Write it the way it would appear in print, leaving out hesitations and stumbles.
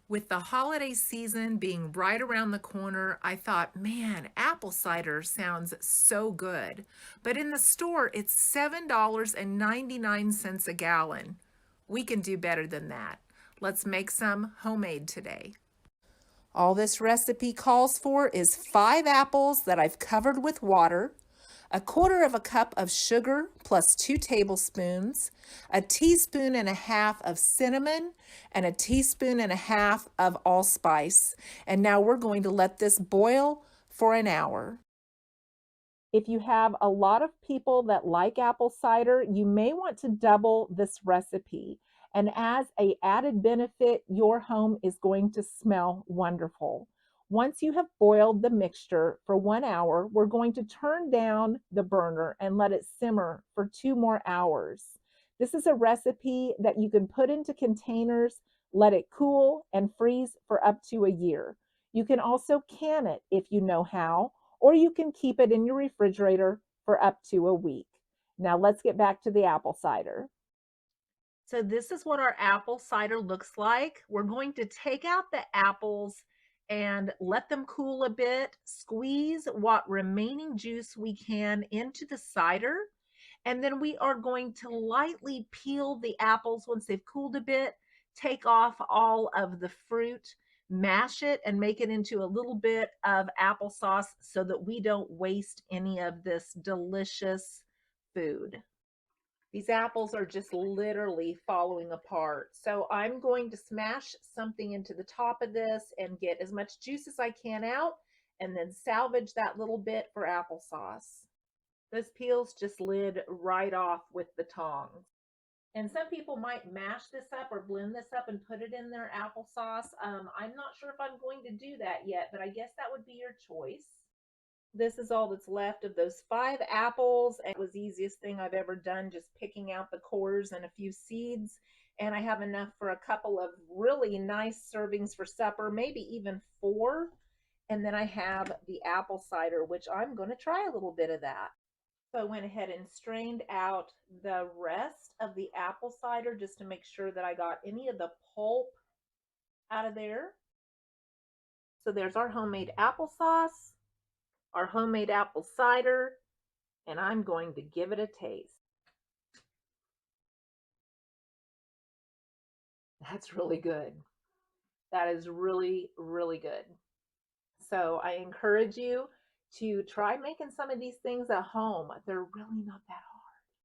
With the holiday season being right around the corner, I thought, man, apple cider sounds so good. But in the store, it's $7.99 a gallon. We can do better than that. Let's make some homemade today. All this recipe calls for is 5 apples that I've covered with water, a quarter of a cup of sugar plus 2 tablespoons, a teaspoon and a half of cinnamon, and a teaspoon and a half of allspice. And now we're going to let this boil for an hour. If you have a lot of people that like apple cider, you may want to double this recipe. And as a added benefit, your home is going to smell wonderful. Once you have boiled the mixture for 1 hour, we're going to turn down the burner and let it simmer for 2 more hours. This is a recipe that you can put into containers, let it cool, and freeze for up to a year. You can also can it if you know how, or you can keep it in your refrigerator for up to a week. Now let's get back to the apple cider. So this is what our apple cider looks like. We're going to take out the apples and let them cool a bit, squeeze what remaining juice we can into the cider, and then we are going to lightly peel the apples once they've cooled a bit, take off all of the fruit, mash it, and make it into a little bit of applesauce so that we don't waste any of this delicious food. These apples are just literally falling apart. So I'm going to smash something into the top of this and get as much juice as I can out and then salvage that little bit for applesauce. Those peels just slid right off with the tongs. And some people might mash this up or blend this up and put it in their applesauce. I'm not sure if I'm going to do that yet, but I guess that would be your choice. This is all that's left of those 5 apples. And it was the easiest thing I've ever done, just picking out the cores and a few seeds. And I have enough for a couple of really nice servings for supper, maybe even 4. And then I have the apple cider, which I'm going to try a little bit of that. So I went ahead and strained out the rest of the apple cider just to make sure that I got any of the pulp out of there. So there's our homemade applesauce, our homemade apple cider, and I'm going to give it a taste. That's really good. That is really, really good. So I encourage you to try making some of these things at home. They're really not that